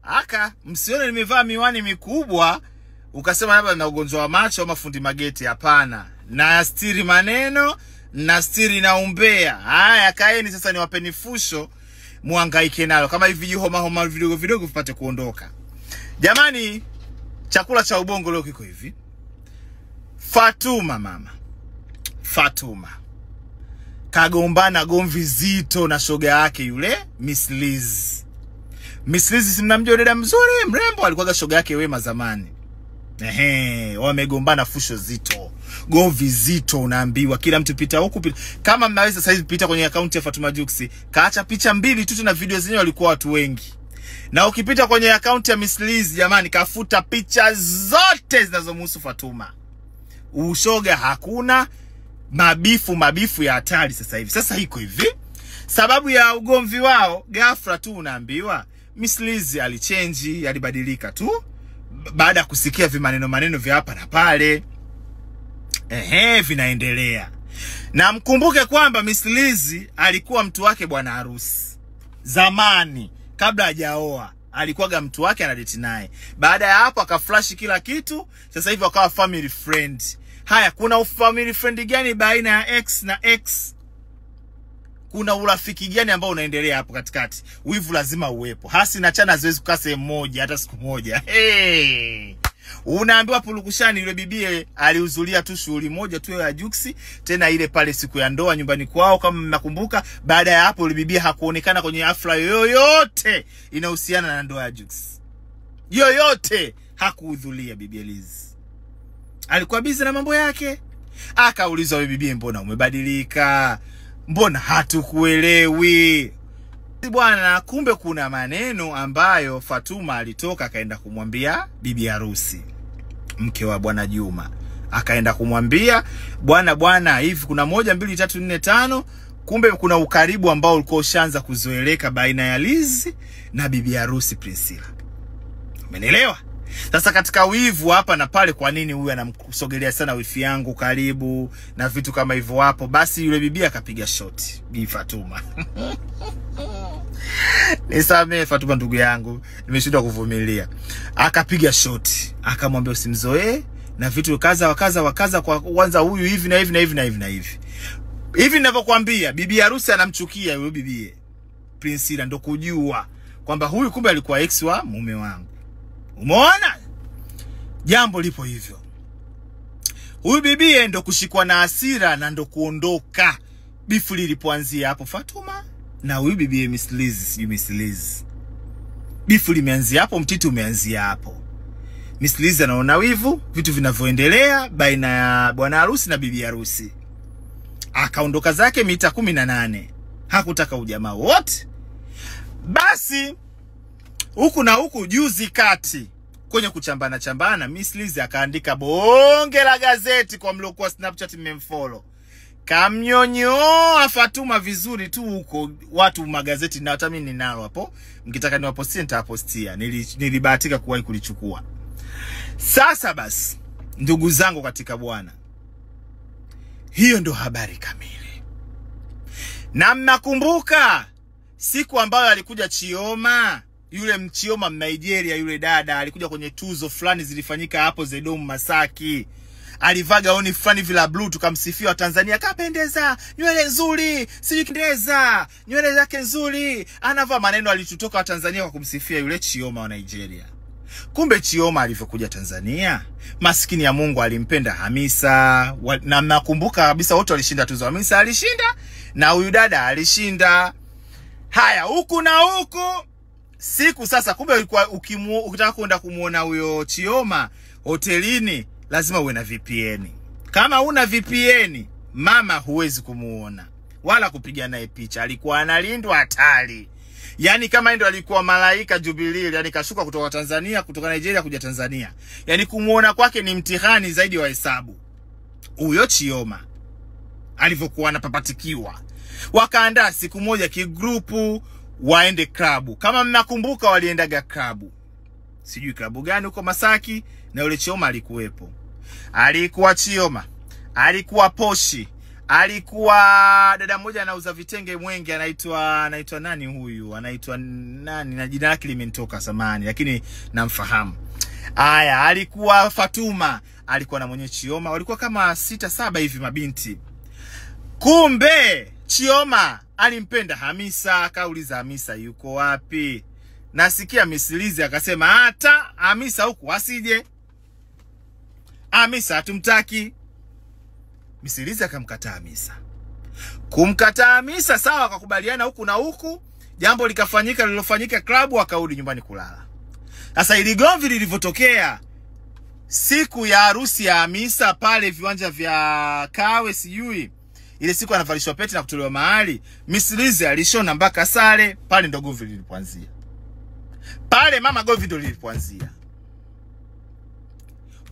Aka, msione nimevaa miwani mikubwa ukasema labda na ugonjwa wa macho ama fundi mageti. Hapana. Na stiri maneno, na stiri na umbea. Haya, kaeni sasa niwapeni fusho muhangaike nalo. Kama hivi homa vidogo vidogo vipate kuondoka. Jamani, chakula cha ubongo leo kiko hivi. Fatuma mama. Fatuma kagombana gomvi zito na shoga yake yule Miss Liz. Miss Liz si mnamjua dada mzuri, mrembo, alikuwa shoga yake Wema zamani. Wamegombana fusho zito. Gomvi zito unaambiwa kila mtu pita huku pita. Kama mnaweza sasa hivi pita kwenye account ya Fatuma Jux, kaacha picha mbili tu na video zenyewe walikuwa watu wengi. Na ukipita kwenye account ya Miss Liz jamani, kafuta picha zote zinazomhusu Fatuma. Ushoga hakuna, mabifu ya hatari sasa hivi. Sasa iko hivi. Sababu ya ugomvi wao, ghafla tu unaambiwa Miss Liz alichange, alibadilika tu baada ya kusikia maneno vya hapa na pale. Vinaendelea. Na mkumbuke kwamba Miss Liz alikuwa mtu wake bwana harusi. Zamani, kabla hajaoa, alikuwaga mtu wake anadate naye. Baada ya hapo akaflash kila kitu, sasa hivi wakawa family friend. Haya, kuna family friend gani baina ya X na X? Kuna urafiki gani ambao unaendelea hapo katikati? Wivu lazima uwepo. Hasi na Chana haziwezi kukaa sehemu moja hata siku moja. Unaambiwa Pulukushani yule bibie alihudhuria tu shughuli moja tu ya Jux, tena ile pale siku ya ndoa nyumbani kwao kama mnakumbuka. Baada ya hapo yule bibie hakuonekana kwenye hafla yoyote inahusiana na ndoa ya Jux. Yoyote hakuhudhuria bibi Liz. Alikuwa busy na mambo yake. Akaulizwa wewe bibi, mbona umebadilika? Mbona hatukuelewi? Bwana, kumbe kuna maneno ambayo Fatuma alitoka akaenda kumwambia bibi harusi, mke wa bwana Juma. Akaenda kumwambia, bwana hivi kuna 1 2 3 4 5. Kumbe kuna ukaribu ambao ulikuwa ushaanza kuzoeleka baina ya Liz na bibi harusi Priscilla. Umenielewa? Sasa katika wivu hapa na pale, kwa nini huyu anamsogelea sana wifi yangu karibu na vitu kama hivyo hapo, basi yule bibi akapiga shot Bi Fatuma. Nisamee Fatuma ndugu yangu, nimeshindwa kuvumilia. Akapiga shot, akamwambia usimzoee na vitu wakaza kwa kwanza huyu hivi na hivi na hivi na hivi na hivi. Hivi ninavyokuambia, bibi harusi anamchukia yule bibi Priscilla, ndo kujua kwamba huyu kumbe alikuwa ex wa mume wangu. Umeona? Jambo lipo hivyo. Huyu bibi ndo kushikwa na hasira na ndo kuondoka. Bifu lilipoanzia hapo Fatuma na huyu bibi Miss Liz. Bifu limeanzia hapo, mtiti umeanzia hapo. Miss Liz anaona wivu vitu vinavyoendelea baina ya bwana harusi na bibi harusi. Akaondoka zake mita 18. Hakutaka ujamaa wote. Basi huku na huku juzi kati kwenye kuchambana Miss Liz akaandika bonge la gazeti kwa mlokuwa Snapchat mmemfollow. Kamnyonyoa Fatuma vizuri tu huko, watu magazeti na hata mimi ninalo hapo. Mkitaka niwapostie nitapostia. Nilibahatika kuwahi kulichukua. Sasa basi, ndugu zangu katika Bwana, hiyo ndo habari kamili. Na mnakumbuka siku ambayo alikuja Chioma, yule Mchioma Nigeria, yule dada alikuja kwenye tuzo fulani zilifanyika hapo Zedom Masaki. Alivaa gauni fulani vila blue, tukamsifia wa Tanzania, kapendeza, nywele nzuri, sijui kindeza, nywele zake nzuri. Anavaa maneno alitutoka wa Tanzania kwa kumsifia yule Chioma wa Nigeria. Kumbe Chioma alivyokuja Tanzania, maskini ya Mungu alimpenda Hamisa. Na nakumbuka kabisa wote walishinda tuzo. Hamisa alishinda na huyu dada alishinda. Haya, huku na huku siku sasa, kumbe ulikuwa ukitaka kwenda kumuona huyo Chioma hotelini lazima uwe na VPN. Kama una VPN, mama huwezi kumuona wala kupiga naye picha. Alikuwa analindwa hatari. Yani kama ndio alikuwa malaika Jubilee, yani kashuka kutoka Tanzania, kutoka Nigeria kuja Tanzania. Yani kumuona kwake ni mtihani zaidi wa hesabu. Huyo Chioma alivyokuwa anapapatikiwa. Wakaandaa siku moja kigrupu waende klabu. Kama mnakumbuka waliendaga klabu. Sijui klabu gani huko Masaki, na yule Chioma alikuwepo. Alikuwa Chioma, alikuwa Poshi, Alikuwa dada mmoja anauza vitenge Mwenge, anaitwa nani huyu? Anaitwa nani? Na jina lake limenitoka zamani, lakini namfahamu. Haya, alikuwa Fatuma, alikuwa na mwenye Chioma, walikuwa kama 6-7 hivi mabinti. Kumbe Chioma alimpenda Hamisa, akauliza Hamisa yuko wapi? Nasikia Misilizi akasema hata Hamisa huku asije. Hamisa hatumtaki. Misilizi akamkataa Hamisa. Kumkataa Hamisa sawa, akakubaliana huku na huku, jambo likafanyika lilofanyika klabu, akarudi nyumbani kulala. Sasa ili gomvi lilivyotokea siku ya harusi ya Hamisa pale viwanja vya Kawe sijui, ile siku anavalishwa pete na kutolewa mahali, Misilizi alishona mpaka sare, pale ndo gomvi lilipoanzia. Pale mama gomvi ndo lilipoanzia.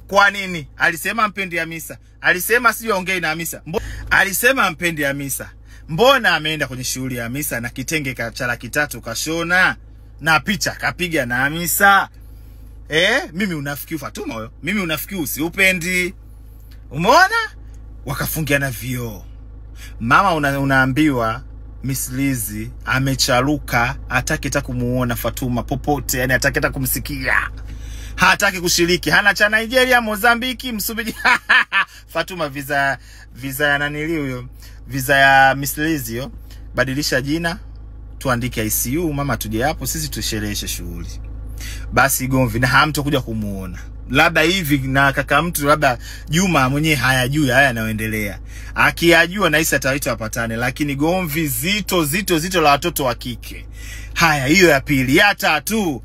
Kwa nini? Alisema mpendi Hamisa. Alisema sio ongei na Hamisa. Alisema mpendi Hamisa. Mbona ameenda kwenye shughuli ya Hamisa na kitenge cha laki 3 kashona na picha kapiga na Hamisa? Mimi unafiki Fatuma huyo. Mimi unafiki usiupendi. Umeona? Wakafungiana vioo. Mama unaambiwa Misilizi amecharuka, hataki hata kumuona Fatuma popote, yani hataki hata kumsikia. Hataki kushiriki, hana cha Nigeria, Mozambiki, Msumbiji. Fatuma visa ya nanili huyo, visa ya Misilizi yo, badilisha jina, tuandike ICU, mama tuje hapo, sisi tushereheshe shughuli. Basi gomvi na hamtokuja kumuona. Labda hivi na kaka mtu labda Juma mwenyewe hayajui haya yanayoendelea. Akiyajua na Isa ataita wapatane, lakini gomvi zito la watoto wa kike. Haya, hiyo ya pili. Ya tatu,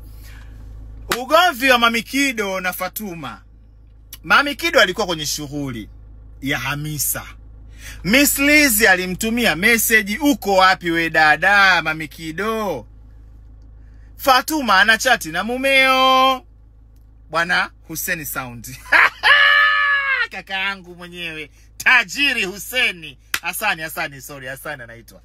ugomvi wa Mami Kido na Fatuma. Mami Kido alikuwa kwenye shughuli ya Hamisa. Misilizi alimtumia message, uko wapi we dada Mami Kido? Fatuma anachati na mumeo Bwana Huseni Sound. Kaka yangu mwenyewe tajiri Huseni Hasani, sorry, Hasani anaitwa.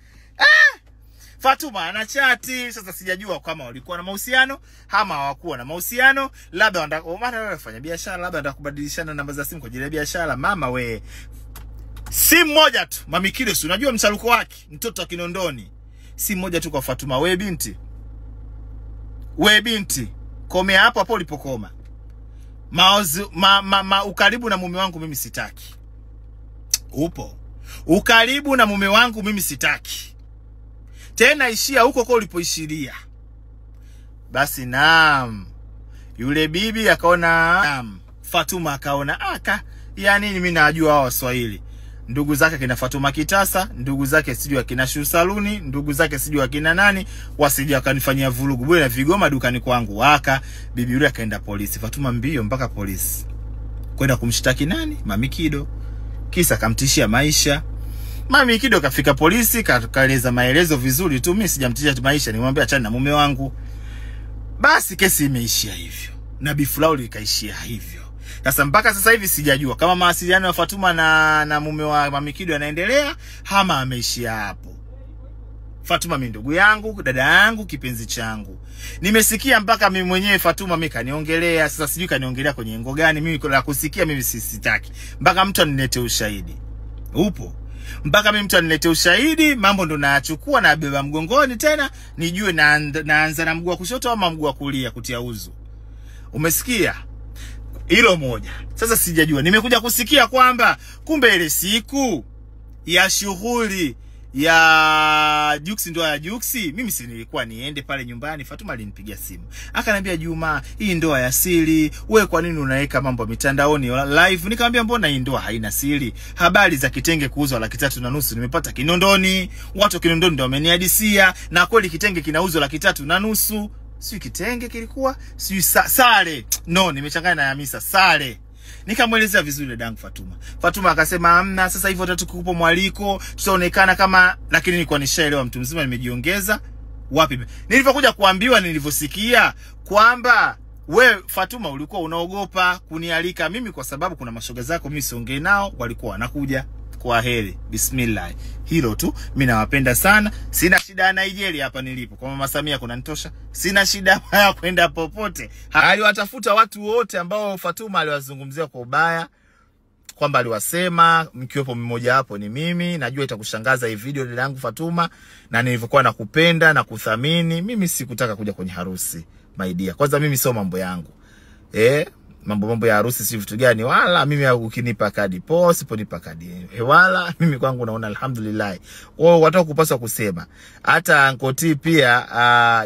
Fatuma anachati. Sasa sijajua kama walikuwa na mahusiano ama hawakuwa na mahusiano, labda wanafanya biashara, labda wanataka kubadilishana namba za simu kwa ajili ya biashara. Mama we, simu moja tu Mami Kido, si unajua mchaluko wake, mtoto wa Kinondoni. Simu moja tu kwa Fatuma. We binti, komea hapo ulipokoma. Ukaribu na mume wangu mimi sitaki. Upo. Ukaribu na mume wangu mimi sitaki. Tena ishia huko kwa ulipoishiria. Basi naam. Yule bibi akaona Fatuma akaona yani mimi najua hao Waswahili. Ndugu zake kina Fatuma Kitasa, ndugu zake sijui akina Shu Saluni, ndugu zake sijui akina nani, wasije akanifanyia vurugu bwana vigoma dukani kwangu. Bibi yule akaenda polisi. Fatuma mbio mpaka polisi, kwenda kumshtaki nani? Mami Kido. Kisa kamtishia maisha. Mami Kido kafika polisi, kaeleza maelezo vizuri tu, mimi sijamtishia maisha, nimwambia achana na mume wangu. Basi kesi imeishia hivyo, na bifulao likaishia hivyo. Sasa mpaka sasa hivi sijajua kama mawasiliano ya Fatuma na mume wa Mami Kido yanaendelea ama ameishia hapo. Fatuma mimi ndugu yangu, dada yangu, kipenzi changu. Nimesikia mpaka mimi mwenyewe Fatuma mimi kaniongelea. Sasa sijui kaniongelea kwenye engo gani, mimi la kusikia mimi sitaki. Mpaka mtu anilete ushahidi. Upo. Mpaka mimi mtu anilete ushahidi, mambo ndo naachukua na beba mgongoni tena, nijue naanza na mguu wa kushoto ama mguu wa kulia kutia uzu. Umesikia? Hilo moja. Sasa sijajua. Nimekuja kusikia kwamba kumbe ile siku ya shughuli ya Juksi, ndoa ya Juksi, mimi si nilikuwa niende pale nyumbani. Fatuma alinipigia simu, akaniambia Juma, hii ndoa ya siri, wewe kwa nini unaweka mambo mitandaoni live? Nikamwambia mbona hii ndoa haina siri, habari za kitenge kuuzwa Laki3.5 nimepata Kinondoni, watu Kinondoni ndio wamenihadisia, na kweli kitenge kinauzwa Laki3.5. Sio kitenge kilikuwa, sio sare. No, nimechanganya na Hamisa sare. Nikamwelezea vizuri dadangu Fatuma. Fatuma akasema hamna, sasa hivyo tutakupa mwaliko, tutaonekana kama, lakini nilikuwa nishaelewa mtu mzima, nimejiongeza. Wapi? Nilipokuja kuambiwa, nilivyosikia kwamba we Fatuma ulikuwa unaogopa kunialika mimi kwa sababu kuna mashoga zako mimi siongee nao, walikuwa wanakuja. Kwa heri, bismillah. Hilo tu, mimi nawapenda sana. Sina shida na Nigeria hapa nilipo. Kwa Mama Samia kuna nitosha. Sina shida ya kwenda popote. Aliwatafuta watu wote ambao Fatuma aliwazungumzia kwa ubaya, kwamba aliwasema, mkiwepo mmoja hapo ni mimi. Najua itakushangaza hii video dada yangu Fatuma, na nilivyokuwa nakupenda na kuthamini. Mimi sikutaka kuja kwenye harusi my dear. Kwanza mimi sio mambo yangu. Mambo ya harusi si vitu gani, wala mimi ukinipa kadi poa, siponipa kadi wala mimi kwangu naona alhamdulillah. Wao wataka kupaswa kusema. Hata Ankoti pia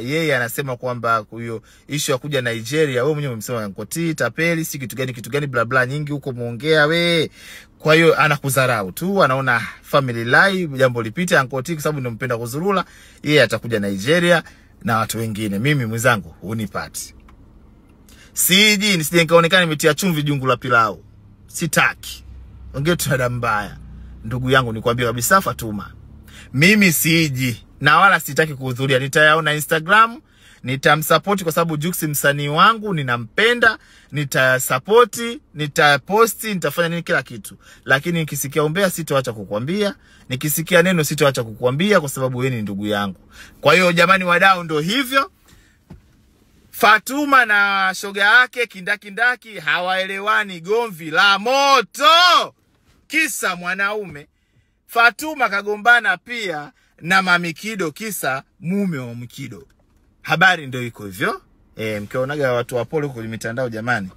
yeye anasema kwamba huyo issue ya kuja Nigeria, wewe mwenyewe umemsema Ankoti tapeli, si kitu gani bla bla nyingi huko muongea we. Kwa hiyo anakudharau tu, anaona family life jambo lipite. Ankoti kwa sababu ndio mpenda kuzurula, yeye atakuja Nigeria na watu wengine. Mimi mwenzangu unipati. Siji nisije nikaonekana nimetia chumvi jungu la pilau. Sitaki. Ongea tu dada mbaya. Ndugu yangu nikwambia kabisa Fatuma, mimi siji na wala sitaki kuhudhuria. Nitayaona Instagram, nitamsupport kwa sababu Jux msanii wangu, ninampenda, nitasupport, nitaposti, nitafanya nini kila kitu. Lakini nikisikia umbea sitoacha kukuambia, nikisikia neno sitoacha kukuambia kwa sababu wewe ni ndugu yangu. Kwa hiyo jamani wadau, ndio hivyo. Fatuma na shoga yake kindaki hawaelewani, gomvi la moto. Kisa mwanaume. Fatuma kagombana pia na Mamikido kisa mume wa Mkido. Habari ndio iko hivyo. Mkionaga watu wapole kwenye mitandao jamani,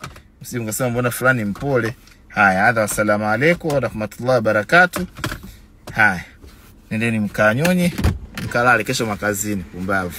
msingasema mbona fulani mpole. Haya, hadha wasalamu alaykum wa rahmatullahi wa barakatuh. Haya, nendeni mkanyonye, mkalale kesho makazini, pumbavu.